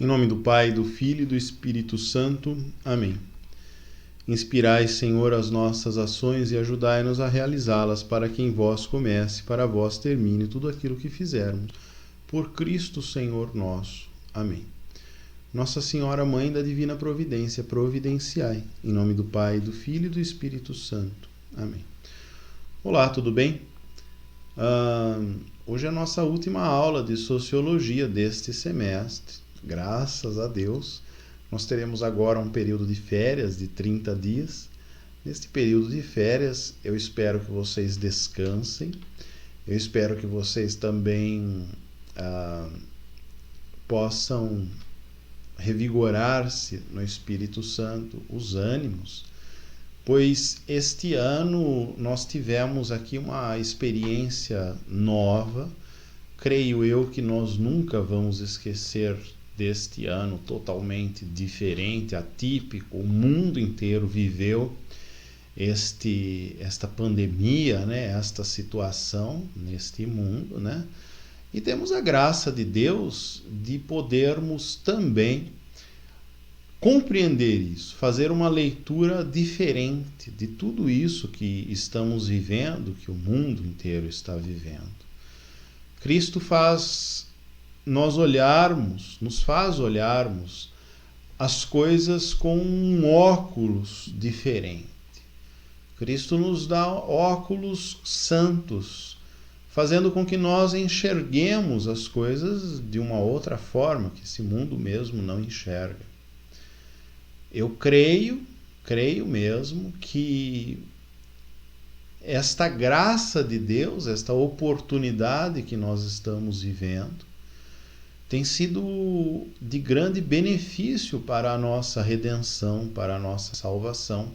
Em nome do Pai, do Filho e do Espírito Santo. Amém. Inspirai, Senhor, as nossas ações e ajudai-nos a realizá-las, para que em vós comece, para vós termine tudo aquilo que fizermos. Por Cristo, Senhor nosso. Amém. Nossa Senhora, Mãe da Divina Providência, providenciai. Em nome do Pai, do Filho e do Espírito Santo. Amém. Olá, tudo bem? Hoje é a nossa última aula de Sociologia deste semestre. Graças a Deus, nós teremos agora um período de férias de 30 dias. Neste período de férias, eu espero que vocês descansem. Eu espero que vocês também possam revigorar-se no Espírito Santo, os ânimos, pois este ano nós tivemos aqui uma experiência nova. Creio eu que nós nunca vamos esquecer deste ano totalmente diferente, atípico. O mundo inteiro viveu esta pandemia, esta situação neste mundo, E temos a graça de Deus de podermos também compreender isso, fazer uma leitura diferente de tudo isso que estamos vivendo, que o mundo inteiro está vivendo. Cristo nos faz olharmos as coisas com um óculos diferente. Cristo nos dá óculos santos, fazendo com que nós enxerguemos as coisas de uma outra forma, que esse mundo mesmo não enxerga. Eu creio mesmo que esta graça de Deus, esta oportunidade que nós estamos vivendo, tem sido de grande benefício para a nossa redenção, para a nossa salvação.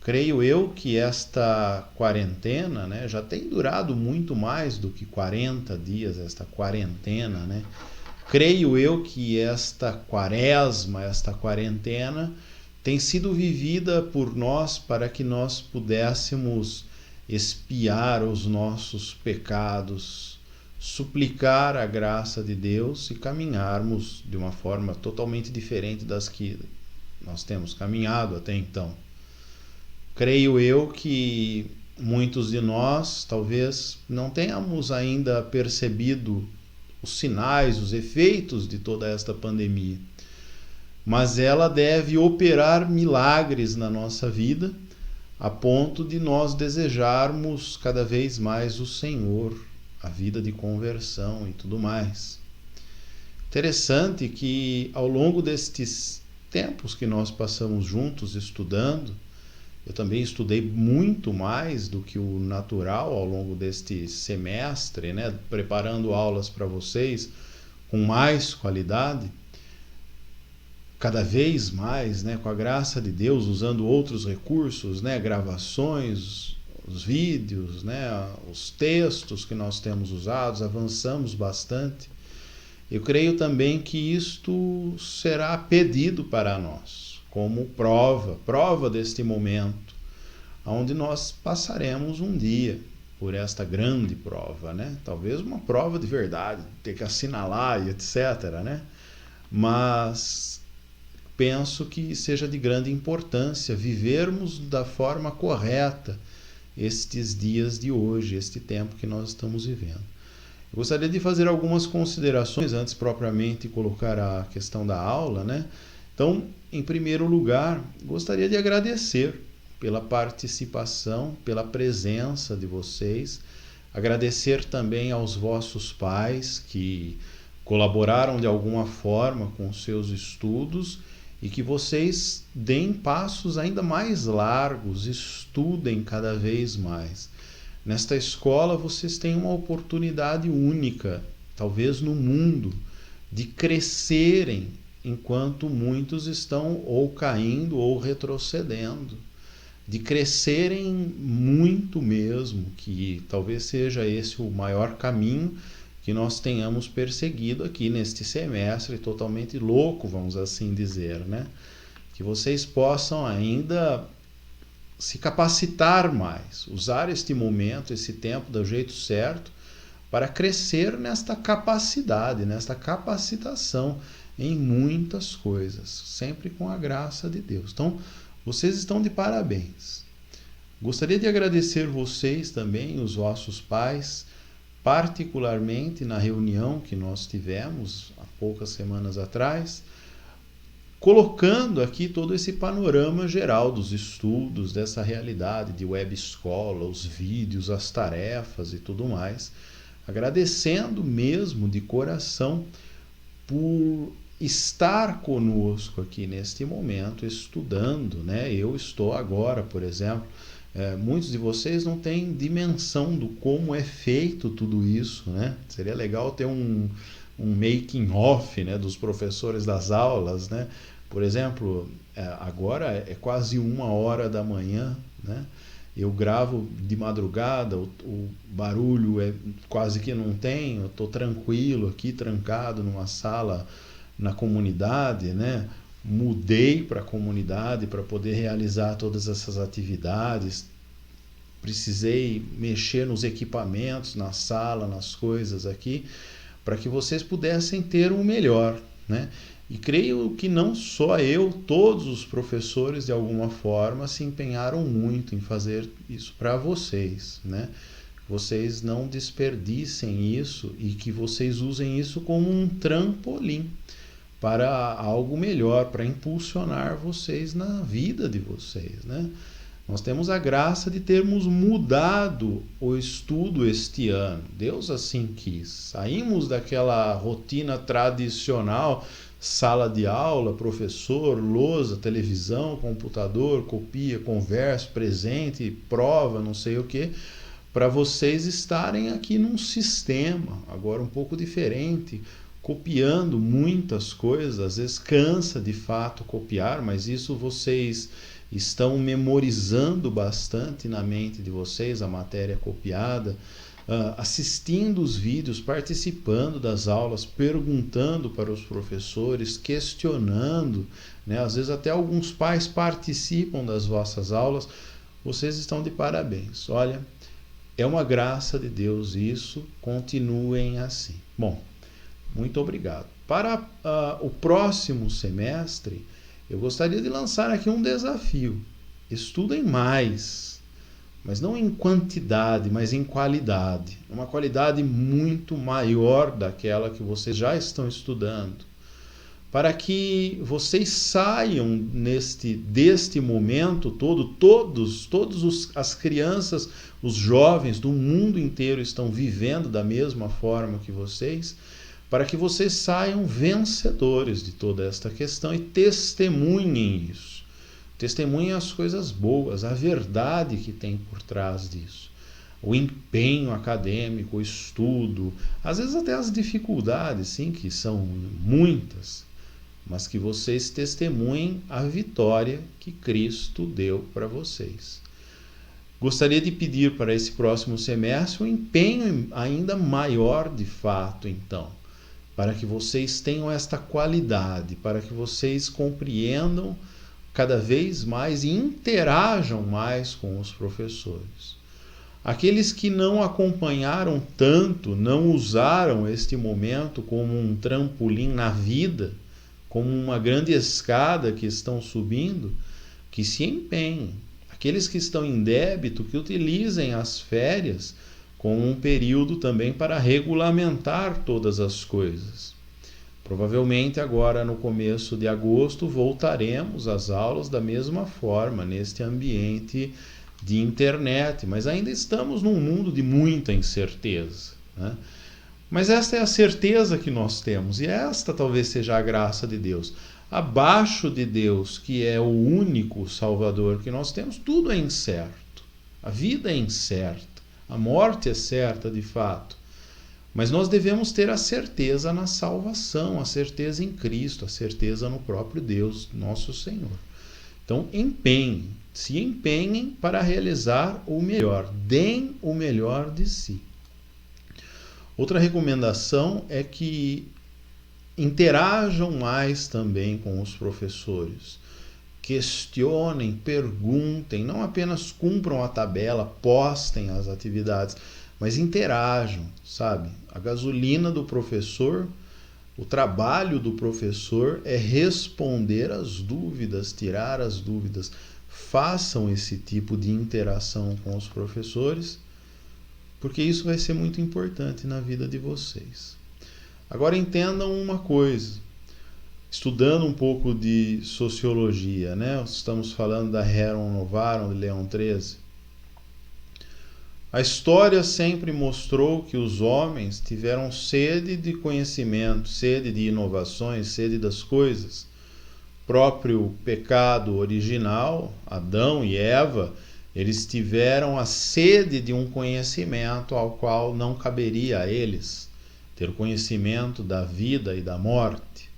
Creio eu que esta quarentena, já tem durado muito mais do que 40 dias, esta quarentena, Creio eu que esta quaresma, esta quarentena, tem sido vivida por nós para que nós pudéssemos expiar os nossos pecados, suplicar a graça de Deus e caminharmos de uma forma totalmente diferente das que nós temos caminhado até então. Creio eu que muitos de nós talvez não tenhamos ainda percebido os sinais, os efeitos de toda esta pandemia, mas ela deve operar milagres na nossa vida, a ponto de nós desejarmos cada vez mais o Senhor, a vida de conversão e tudo mais. Interessante que ao longo destes tempos que nós passamos juntos estudando, eu também estudei muito mais do que o natural ao longo deste semestre, preparando aulas para vocês com mais qualidade, cada vez mais, com a graça de Deus, usando outros recursos, gravações, os vídeos, os textos que nós temos usados, avançamos bastante. Eu creio também que isto será pedido para nós, como prova deste momento, onde nós passaremos um dia por esta grande prova, Talvez uma prova de verdade, ter que assinalar e etc, Mas penso que seja de grande importância vivermos da forma correta estes dias de hoje, este tempo que nós estamos vivendo. Eu gostaria de fazer algumas considerações antes propriamente de colocar a questão da aula, Então, em primeiro lugar, gostaria de agradecer pela participação, pela presença de vocês, agradecer também aos vossos pais que colaboraram de alguma forma com os seus estudos e que vocês deem passos ainda mais largos, estudem cada vez mais. Nesta escola vocês têm uma oportunidade única, talvez no mundo, de crescerem enquanto muitos estão ou caindo ou retrocedendo, de crescerem muito mesmo, que talvez seja esse o maior caminho que nós tenhamos perseguido aqui neste semestre totalmente louco, vamos assim dizer, Que vocês possam ainda se capacitar mais, usar este momento, esse tempo do jeito certo, para crescer nesta capacidade, nesta capacitação em muitas coisas, sempre com a graça de Deus. Então, vocês estão de parabéns. Gostaria de agradecer vocês também, os vossos pais, particularmente na reunião que nós tivemos há poucas semanas atrás, colocando aqui todo esse panorama geral dos estudos, dessa realidade de web escola, os vídeos, as tarefas e tudo mais, agradecendo mesmo de coração por estar conosco aqui neste momento estudando, né? Eu estou agora, por exemplo, muitos de vocês não têm dimensão do como é feito tudo isso, né? Seria legal ter um making of, né, dos professores das aulas, né? Por exemplo, agora é quase 1h da manhã, né? Eu gravo de madrugada, o barulho quase que não tem, eu estou tranquilo aqui, trancado numa sala na comunidade, né? Mudei para a comunidade para poder realizar todas essas atividades. Precisei mexer nos equipamentos, na sala, nas coisas aqui, para que vocês pudessem ter o melhor, né? E creio que não só eu, todos os professores de alguma forma se empenharam muito em fazer isso para vocês, né? Vocês não desperdicem isso e que vocês usem isso como um trampolim para algo melhor, para impulsionar vocês na vida de vocês, né? Nós temos a graça de termos mudado o estudo este ano. Deus assim quis. Saímos daquela rotina tradicional, sala de aula, professor, lousa, televisão, computador, copia, conversa, presente, prova, não sei o que, para vocês estarem aqui num sistema, agora um pouco diferente, copiando muitas coisas. Às vezes cansa de fato copiar, mas isso vocês estão memorizando bastante na mente de vocês, a matéria copiada, assistindo os vídeos, participando das aulas, perguntando para os professores, questionando, né? Às vezes até alguns pais participam das vossas aulas. Vocês estão de parabéns. Olha, é uma graça de Deus isso, continuem assim. Bom, muito obrigado. Para o próximo semestre, eu gostaria de lançar aqui um desafio. Estudem mais, mas não em quantidade, mas em qualidade. Uma qualidade muito maior daquela que vocês já estão estudando. Para que vocês saiam deste momento todo, todas as crianças, os jovens do mundo inteiro estão vivendo da mesma forma que vocês, para que vocês saiam vencedores de toda esta questão e testemunhem isso. Testemunhem as coisas boas, a verdade que tem por trás disso. O empenho acadêmico, o estudo, às vezes até as dificuldades, sim, que são muitas, mas que vocês testemunhem a vitória que Cristo deu para vocês. Gostaria de pedir para esse próximo semestre um empenho ainda maior de fato, então, para que vocês tenham esta qualidade, para que vocês compreendam cada vez mais e interajam mais com os professores. Aqueles que não acompanharam tanto, não usaram este momento como um trampolim na vida, como uma grande escada que estão subindo, que se empenhem. Aqueles que estão em débito, que utilizem as férias como um período também para regulamentar todas as coisas. Provavelmente agora no começo de agosto voltaremos às aulas da mesma forma, neste ambiente de internet, mas ainda estamos num mundo de muita incerteza, né? Mas esta é a certeza que nós temos, e esta talvez seja a graça de Deus. Abaixo de Deus, que é o único Salvador que nós temos, tudo é incerto. A vida é incerta. A morte é certa de fato, mas nós devemos ter a certeza na salvação, a certeza em Cristo, a certeza no próprio Deus, nosso Senhor. Então, se empenhem para realizar o melhor, deem o melhor de si. Outra recomendação é que interajam mais também com os professores. Questionem, perguntem, não apenas cumpram a tabela, postem as atividades, mas interajam, sabe? A gasolina do professor O trabalho do professor é responder às dúvidas, tirar as dúvidas. Façam esse tipo de interação com os professores, porque isso vai ser muito importante na vida de vocês. Agora entendam uma coisa, estudando um pouco de sociologia, né? Estamos falando da Rerum Novarum de Leão XIII. A história sempre mostrou que os homens tiveram sede de conhecimento, sede de inovações, sede das coisas. O próprio pecado original, Adão e Eva, eles tiveram a sede de um conhecimento ao qual não caberia a eles ter conhecimento da vida e da morte.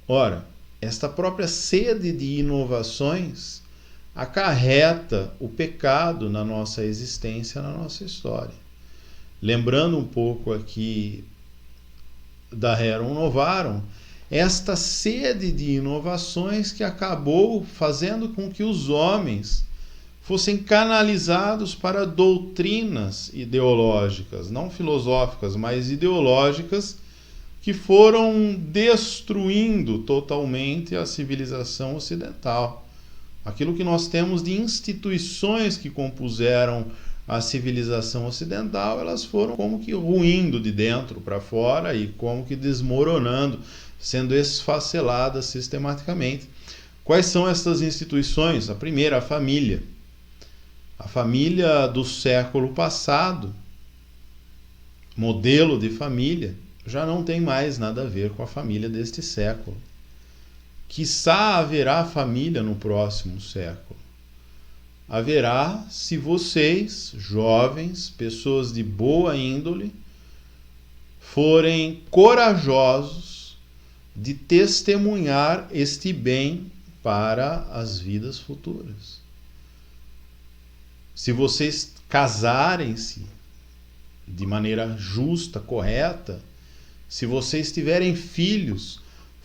Ora, esta própria sede de inovações acarreta o pecado na nossa existência, na nossa história. Lembrando um pouco aqui da Rerum Novarum, esta sede de inovações que acabou fazendo com que os homens fossem canalizados para doutrinas ideológicas, não filosóficas, mas ideológicas, que foram destruindo totalmente a civilização ocidental. Aquilo que nós temos de instituições que compuseram a civilização ocidental, elas foram como que ruindo de dentro para fora e como que desmoronando, sendo esfaceladas sistematicamente. Quais são essas instituições? A primeira, a família. A família do século passado, modelo de família, já não tem mais nada a ver com a família deste século. Quiçá haverá família no próximo século. Haverá se vocês, jovens, pessoas de boa índole, forem corajosos de testemunhar este bem para as vidas futuras. Se vocês casarem-se de maneira justa, correta, se vocês tiverem filhos,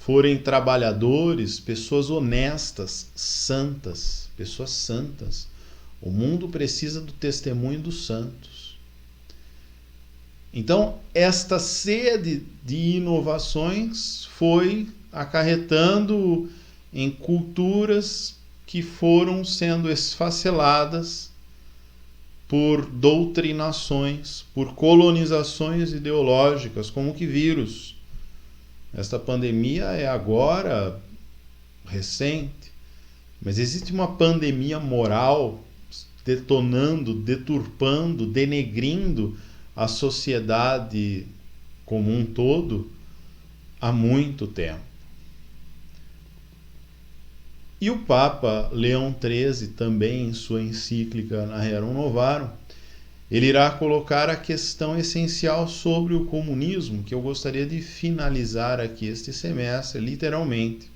forem trabalhadores, pessoas honestas, santas, pessoas santas. O mundo precisa do testemunho dos santos. Então, esta sede de inovações foi acarretando em culturas que foram sendo esfaceladas por doutrinações, por colonizações ideológicas, como que vírus. Esta pandemia é agora recente, mas existe uma pandemia moral detonando, deturpando, denegrindo a sociedade como um todo há muito tempo. E o Papa Leão XIII, também em sua encíclica na Rerum Novarum, ele irá colocar a questão essencial sobre o comunismo, que eu gostaria de finalizar aqui este semestre, literalmente,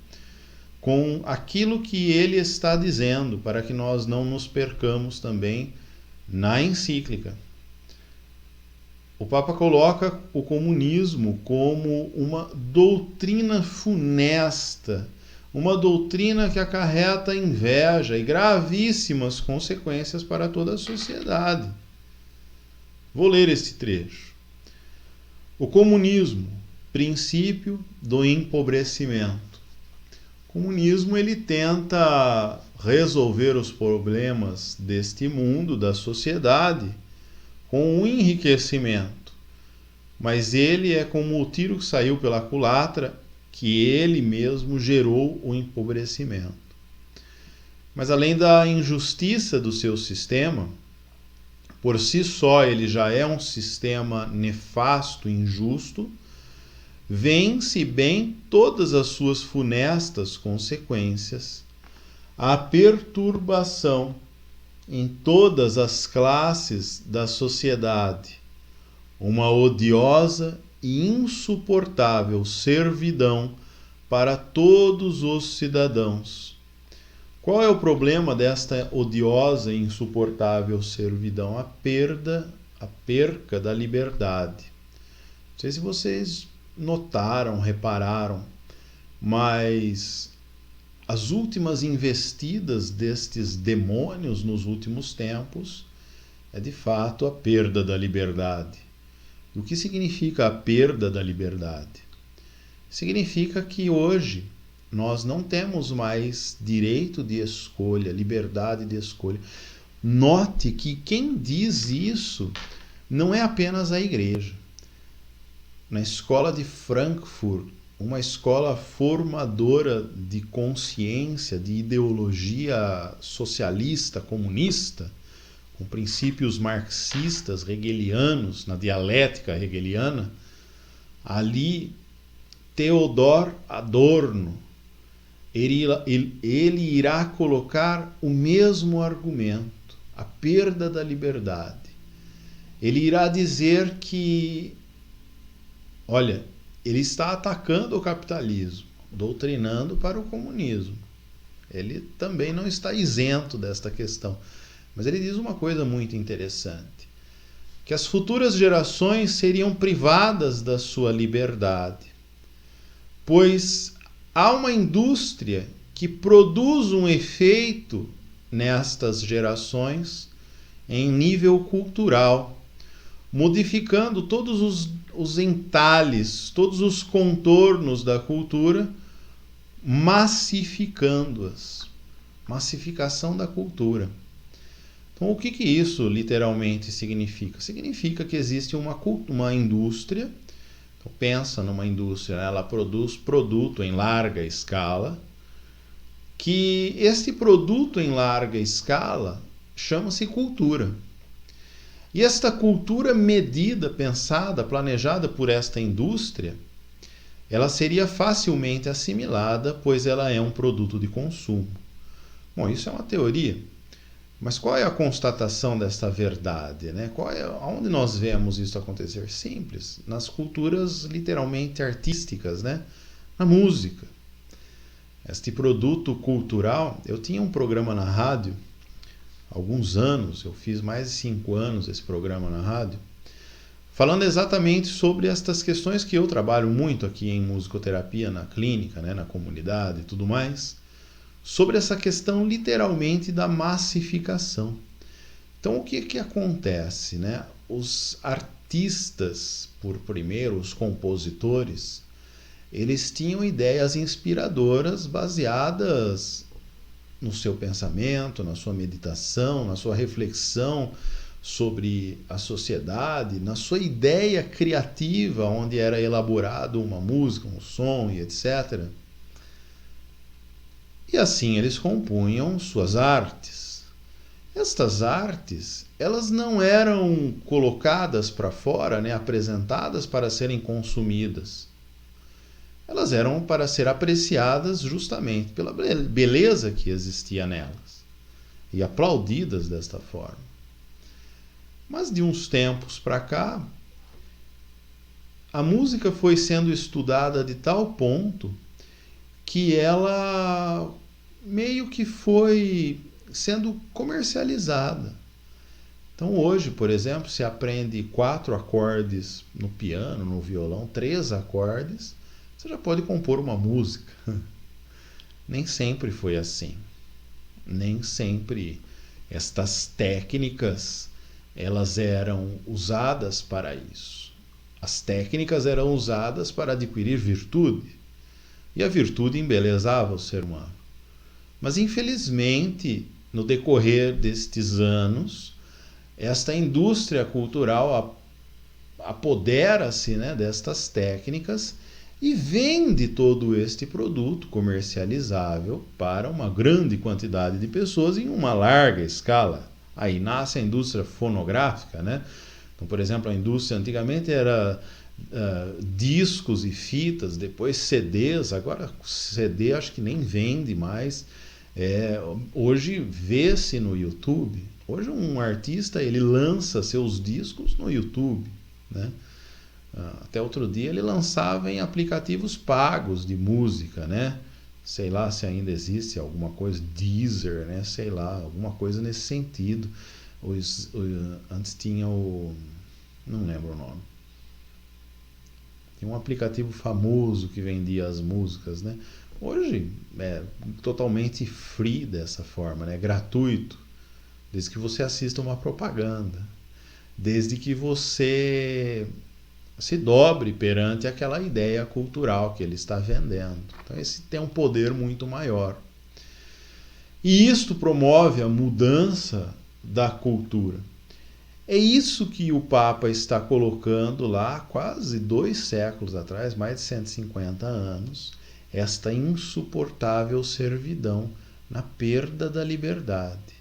com aquilo que ele está dizendo, para que nós não nos percamos também na encíclica. O Papa coloca o comunismo como uma doutrina funesta, uma doutrina que acarreta inveja e gravíssimas consequências para toda a sociedade. Vou ler este trecho. O comunismo, princípio do empobrecimento. O comunismo ele tenta resolver os problemas deste mundo, da sociedade, com o enriquecimento. Mas ele é como o tiro que saiu pela culatra, que ele mesmo gerou o empobrecimento. Mas além da injustiça do seu sistema, por si só ele já é um sistema nefasto, injusto, vence bem todas as suas funestas consequências, a perturbação em todas as classes da sociedade, uma odiosa e insuportável servidão para todos os cidadãos. Qual é o problema desta odiosa e insuportável servidão? A perca da liberdade. Não sei se vocês notaram, repararam, mas as últimas investidas destes demônios nos últimos tempos é de fato a perda da liberdade. E o que significa a perda da liberdade? Significa que hoje nós não temos mais direito de escolha, liberdade de escolha. Note que quem diz isso não é apenas a igreja. Na escola de Frankfurt, uma escola formadora de consciência, de ideologia socialista, comunista, com princípios marxistas, hegelianos, na dialética hegeliana, ali Theodor Adorno, ele irá colocar o mesmo argumento, a perda da liberdade. Ele irá dizer que, olha, ele está atacando o capitalismo, doutrinando para o comunismo. Ele também não está isento desta questão. Mas ele diz uma coisa muito interessante, que as futuras gerações seriam privadas da sua liberdade, pois há uma indústria que produz um efeito nestas gerações em nível cultural, modificando todos os entalhes, todos os contornos da cultura, massificando-as. Massificação da cultura. Então, o que isso literalmente significa? Significa que existe uma indústria. Então, pensa numa indústria, né? Ela produz produto em larga escala, que este produto em larga escala chama-se cultura. E esta cultura medida, pensada, planejada por esta indústria, ela seria facilmente assimilada, pois ela é um produto de consumo. Bom, isso é uma teoria. Mas qual é a constatação desta verdade, né? Onde nós vemos isso acontecer? Simples, nas culturas literalmente artísticas, né? Na música. Este produto cultural, eu tinha um programa na rádio, há alguns anos, eu fiz mais de 5 anos esse programa na rádio, falando exatamente sobre estas questões que eu trabalho muito aqui em musicoterapia, na clínica, né? Na comunidade e tudo mais, sobre essa questão literalmente da massificação. Então, o que acontece, né? Os artistas, por primeiro, os compositores, eles tinham ideias inspiradoras baseadas no seu pensamento, na sua meditação, na sua reflexão sobre a sociedade, na sua ideia criativa, onde era elaborado uma música, um som e etc. E assim eles compunham suas artes. Estas artes, elas não eram colocadas para fora, né, apresentadas para serem consumidas. Elas eram para ser apreciadas justamente pela beleza que existia nelas e aplaudidas desta forma. Mas de uns tempos para cá, a música foi sendo estudada de tal ponto que ela meio que foi sendo comercializada. Então hoje, por exemplo, se aprende 4 acordes no piano, no violão, 3 acordes, você já pode compor uma música. Nem sempre foi assim. Nem sempre estas técnicas elas eram usadas para isso. As técnicas eram usadas para adquirir virtude. E a virtude embelezava o ser humano. Mas, infelizmente, no decorrer destes anos, esta indústria cultural apodera-se, né, destas técnicas e vende todo este produto comercializável para uma grande quantidade de pessoas em uma larga escala. Aí nasce a indústria fonográfica, né? Então, por exemplo, a indústria antigamente era discos e fitas, depois CDs, agora CD acho que nem vende mais. Hoje vê-se no YouTube. Hoje um artista ele lança seus discos no YouTube, né? Até outro dia ele lançava em aplicativos pagos de música, né? Sei lá se ainda existe alguma coisa, Deezer, né? Sei lá, alguma coisa nesse sentido. Antes tinha não lembro o nome. Tinha um aplicativo famoso que vendia as músicas, né? Hoje é totalmente free dessa forma, né? Gratuito, desde que você assista uma propaganda, desde que você se dobre perante aquela ideia cultural que ele está vendendo. Então esse tem um poder muito maior. E isto promove a mudança da cultura. É isso que o Papa está colocando lá, quase 2 séculos atrás, mais de 150 anos, esta insuportável servidão na perda da liberdade.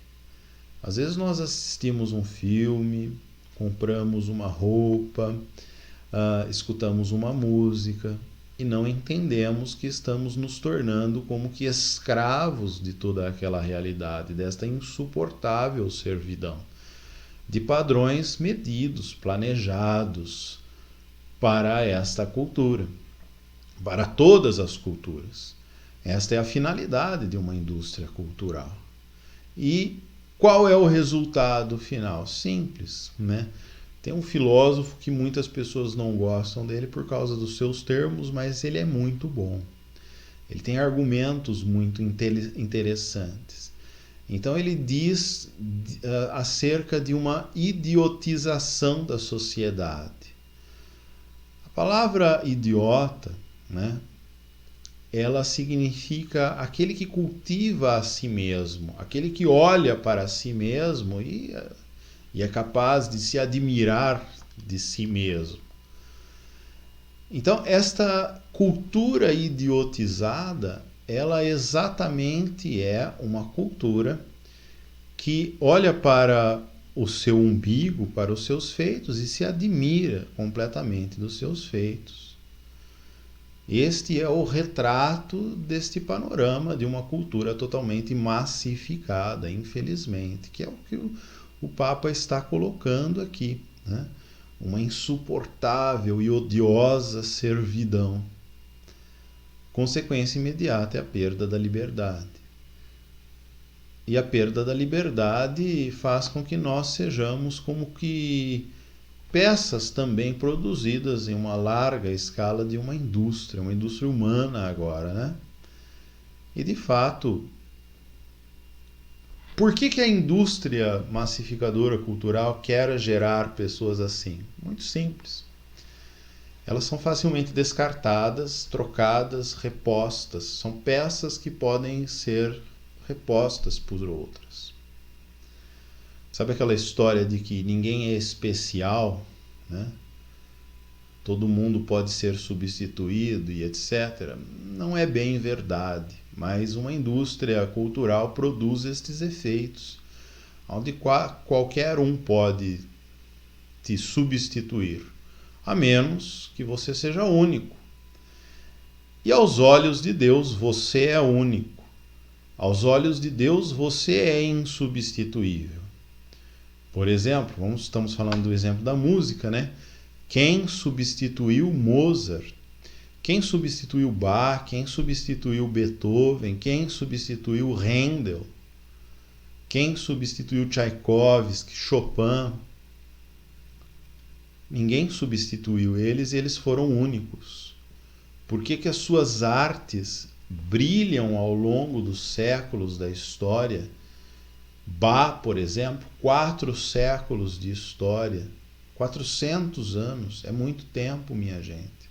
Às vezes nós assistimos um filme, compramos uma roupa, escutamos uma música e não entendemos que estamos nos tornando como que escravos de toda aquela realidade, desta insuportável servidão, de padrões medidos, planejados para esta cultura, para todas as culturas. Esta é a finalidade de uma indústria cultural. E qual é o resultado final? Simples, né? Tem um filósofo que muitas pessoas não gostam dele por causa dos seus termos, mas ele é muito bom. Ele tem argumentos muito interessantes. Então ele diz acerca de uma idiotização da sociedade. A palavra idiota, né, ela significa aquele que cultiva a si mesmo, aquele que olha para si mesmo e é capaz de se admirar de si mesmo. Então, esta cultura idiotizada, ela exatamente é uma cultura que olha para o seu umbigo, para os seus feitos e se admira completamente dos seus feitos. Este é o retrato deste panorama de uma cultura totalmente massificada, infelizmente, que é o que o Papa está colocando aqui, né? Uma insuportável e odiosa servidão. Consequência imediata é a perda da liberdade. E a perda da liberdade faz com que nós sejamos como que peças também produzidas em uma larga escala de uma indústria humana agora, né? E de fato, por que a indústria massificadora cultural quer gerar pessoas assim? Muito simples. Elas são facilmente descartadas, trocadas, repostas. São peças que podem ser repostas por outras. Sabe aquela história de que ninguém é especial, né? Todo mundo pode ser substituído e etc. Não é bem verdade, mas uma indústria cultural produz estes efeitos, onde qualquer um pode te substituir, a menos que você seja único. E aos olhos de Deus, você é único. Aos olhos de Deus, você é insubstituível. Por exemplo, estamos falando do exemplo da música, né? Quem substituiu Mozart? Quem substituiu Bach? Quem substituiu Beethoven? Quem substituiu Handel? Quem substituiu Tchaikovsky, Chopin? Ninguém substituiu eles e eles foram únicos. Por que as suas artes brilham ao longo dos séculos da história? Bach, por exemplo, 4 séculos de história, 400 anos, é muito tempo, minha gente.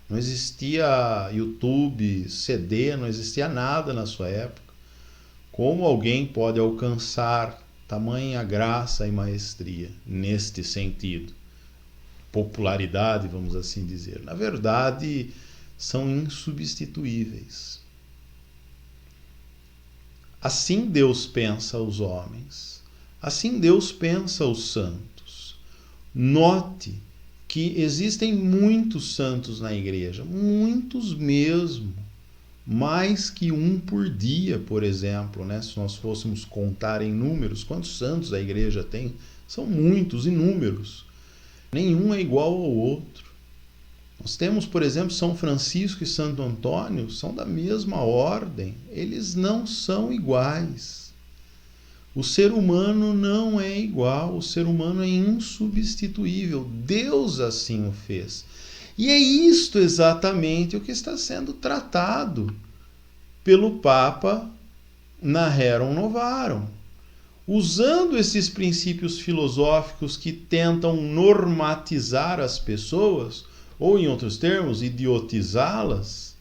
Não existia YouTube, CD, não existia nada na sua época. Como alguém pode alcançar tamanha graça e maestria neste sentido? Popularidade, vamos assim dizer. Na verdade, são insubstituíveis. Assim Deus pensa os homens, assim Deus pensa os santos. Note que existem muitos santos na igreja, muitos mesmo, mais que um por dia, por exemplo, né? Se nós fôssemos contar em números, quantos santos a igreja tem? São muitos, inúmeros. Nenhum é igual ao outro. Nós temos, por exemplo, São Francisco e Santo Antônio, são da mesma ordem, eles não são iguais. O ser humano não é igual, o ser humano é insubstituível, Deus assim o fez. E é isto exatamente o que está sendo tratado pelo Papa na Rerum Novarum. usando esses princípios filosóficos que tentam normatizar as pessoas, ou em outros termos, idiotizá-las,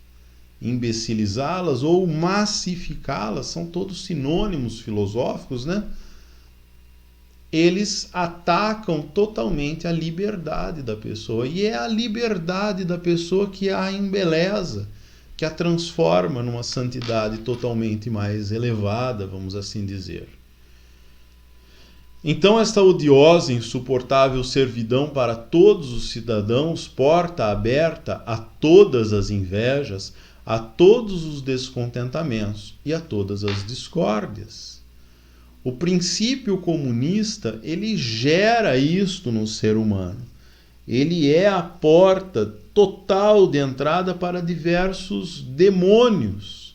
imbecilizá-las ou massificá-las, são todos sinônimos filosóficos, né? Eles atacam totalmente a liberdade da pessoa. E é a liberdade da pessoa que a embeleza, que a transforma numa santidade totalmente mais elevada, vamos assim dizer. Então esta odiosa e insuportável servidão para todos os cidadãos, porta aberta a todas as invejas, a todos os descontentamentos e a todas as discórdias. O princípio comunista, ele gera isto no ser humano. Ele é a porta total de entrada para diversos demônios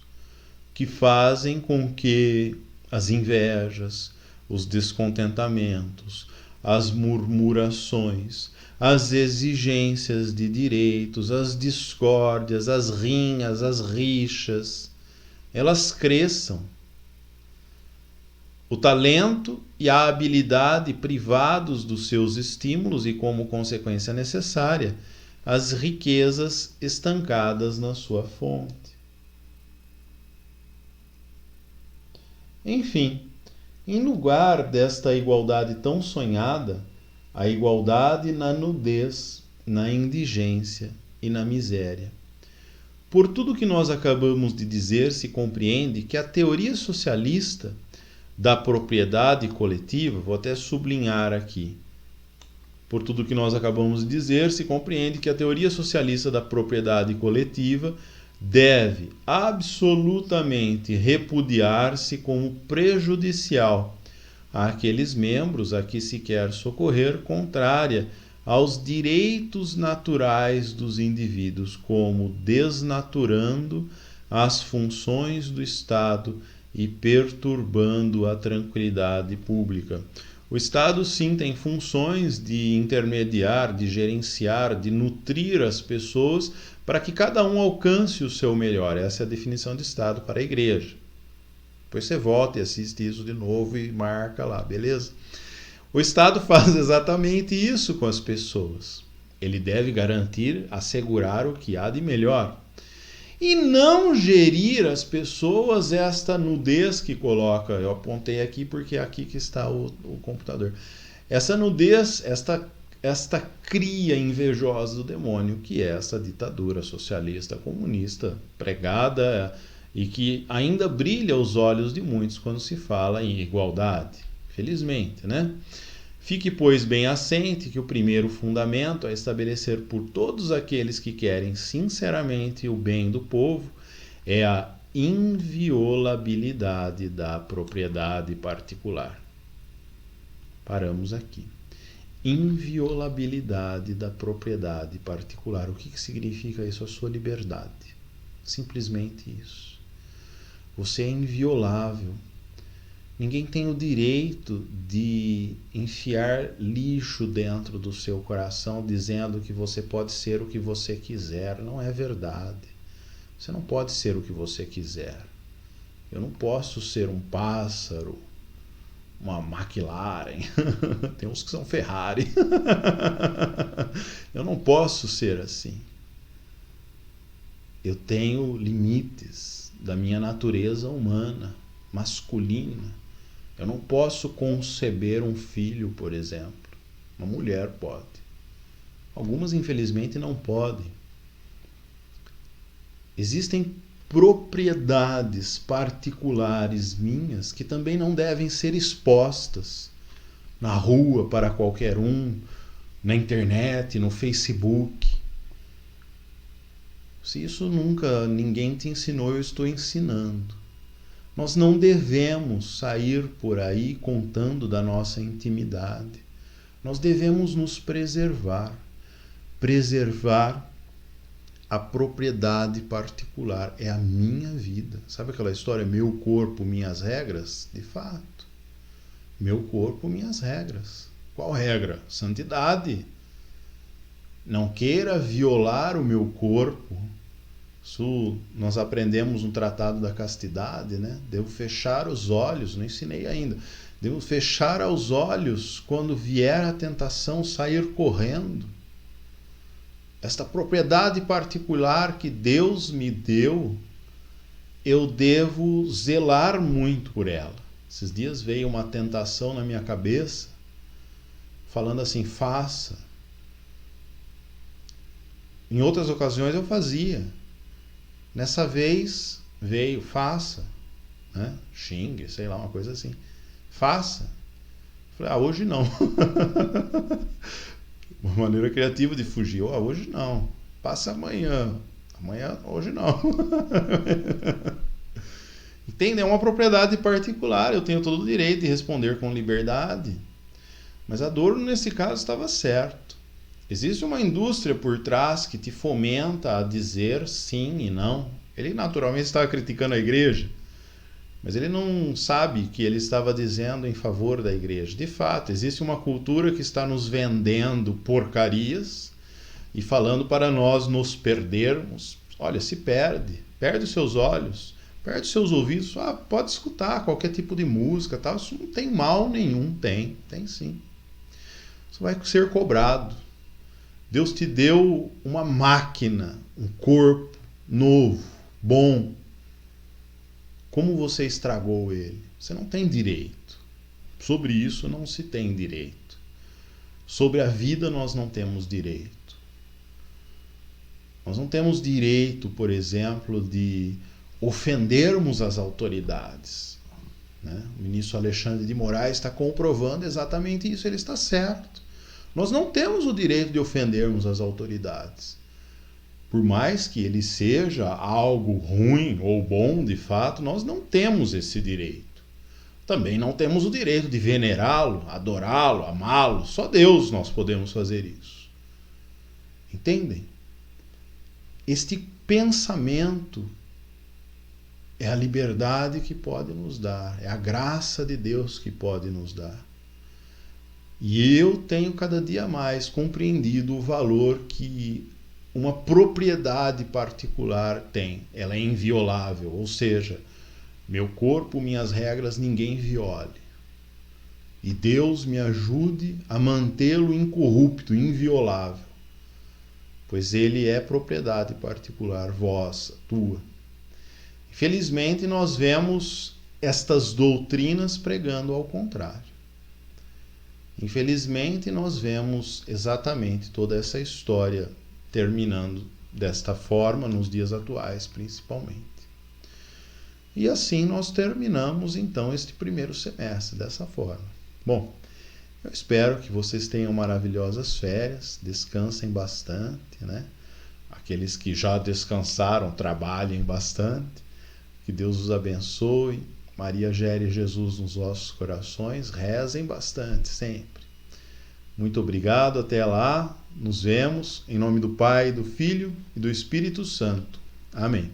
que fazem com que as invejas, os descontentamentos, as murmurações, as exigências de direitos, as discórdias, as rinhas, as rixas, elas cresçam. O talento e a habilidade privados dos seus estímulos e, como consequência necessária, as riquezas estancadas na sua fonte. Enfim, em lugar desta igualdade tão sonhada, a igualdade na nudez, na indigência e na miséria. Por tudo que nós acabamos de dizer, se compreende que a teoria socialista da propriedade coletiva, vou até sublinhar aqui, por tudo que nós acabamos de dizer, se compreende que a teoria socialista da propriedade coletiva deve absolutamente repudiar-se como prejudicial àqueles membros a que se quer socorrer, contrária aos direitos naturais dos indivíduos, como desnaturando as funções do Estado e perturbando a tranquilidade pública. O Estado, sim, tem funções de intermediar, de gerenciar, de nutrir as pessoas para que cada um alcance o seu melhor. Essa é a definição de Estado para a igreja. Depois você volta e assiste isso de novo e marca lá, beleza? O Estado faz exatamente isso com as pessoas. Ele deve garantir, assegurar o que há de melhor. E não gerir as pessoas esta nudez que coloca, eu apontei aqui porque é aqui que está o computador. Essa nudez, esta cria invejosa do demônio, que é essa ditadura socialista comunista pregada e que ainda brilha aos olhos de muitos quando se fala em igualdade. Felizmente, né? Fique, pois, bem assente que o primeiro fundamento a estabelecer por todos aqueles que querem sinceramente o bem do povo é a inviolabilidade da propriedade particular. Paramos aqui. Inviolabilidade da propriedade particular. O que significa isso? A sua liberdade. Simplesmente isso. Você é inviolável. Ninguém tem o direito de enfiar lixo dentro do seu coração dizendo que você pode ser o que você quiser. Não é verdade. Você não pode ser o que você quiser. Eu não posso ser um pássaro, uma McLaren. Tem uns que são Ferrari. Eu não posso ser assim. Eu tenho limites da minha natureza humana, masculina. Eu não posso conceber um filho, por exemplo. Uma mulher pode. Algumas, infelizmente, não podem. Existem propriedades particulares minhas que também não devem ser expostas na rua para qualquer um, na internet, no Facebook. Se isso nunca ninguém te ensinou, eu estou ensinando. Nós não devemos sair por aí contando da nossa intimidade. Nós devemos nos preservar. Preservar a propriedade particular. É a minha vida. Sabe aquela história, meu corpo, minhas regras? De fato. Meu corpo, minhas regras. Qual regra? Santidade. Não queira violar o meu corpo. Isso nós aprendemos no Tratado da Castidade, né? Devo fechar os olhos, não ensinei ainda. Devemos fechar os olhos quando vier a tentação, sair correndo. Esta propriedade particular que Deus me deu, eu devo zelar muito por ela. Esses dias veio uma tentação na minha cabeça, falando assim, faça. Em outras ocasiões eu fazia. Nessa vez veio, faça. Né? Xingue, sei lá, uma coisa assim. Faça. Falei, hoje não. Uma maneira criativa de fugir. Hoje não. Passa amanhã. Hoje não. Entende? É uma propriedade particular. Eu tenho todo o direito de responder com liberdade. Mas Adorno, nesse caso, estava certo. Existe uma indústria por trás que te fomenta a dizer sim e não. Ele naturalmente estava criticando a igreja, mas ele não sabe que ele estava dizendo em favor da igreja. De fato, existe uma cultura que está nos vendendo porcarias e falando para nós nos perdermos. Olha, se perde os seus olhos, perde os seus ouvidos. Pode escutar qualquer tipo de música, tal. Isso não tem mal nenhum. Tem sim. Isso vai ser cobrado. Deus te deu uma máquina, um corpo novo, bom. Como você estragou ele? Você não tem direito. Sobre isso não se tem direito. Sobre a vida nós não temos direito. Nós não temos direito, por exemplo, de ofendermos as autoridades. Né? O ministro Alexandre de Moraes está comprovando exatamente isso. Ele está certo. Nós não temos o direito de ofendermos as autoridades. Por mais que ele seja algo ruim ou bom, de fato, nós não temos esse direito. Também não temos o direito de venerá-lo, adorá-lo, amá-lo. Só Deus nós podemos fazer isso. Entendem? Este pensamento é a liberdade que pode nos dar, é a graça de Deus que pode nos dar. E eu tenho cada dia mais compreendido o valor que uma propriedade particular tem. Ela é inviolável, ou seja, meu corpo, minhas regras, ninguém viole. E Deus me ajude a mantê-lo incorrupto, inviolável, pois ele é propriedade particular vossa, tua. Infelizmente, nós vemos estas doutrinas pregando ao contrário. Infelizmente, nós vemos exatamente toda essa história terminando desta forma, nos dias atuais, principalmente. E assim nós terminamos, então, este primeiro semestre, dessa forma. Bom, eu espero que vocês tenham maravilhosas férias, descansem bastante, né? Aqueles que já descansaram, trabalhem bastante. Que Deus os abençoe. Maria gere Jesus nos vossos corações. Rezem bastante, sempre. Muito obrigado. Até lá. Nos vemos. Em nome do Pai, do Filho e do Espírito Santo. Amém.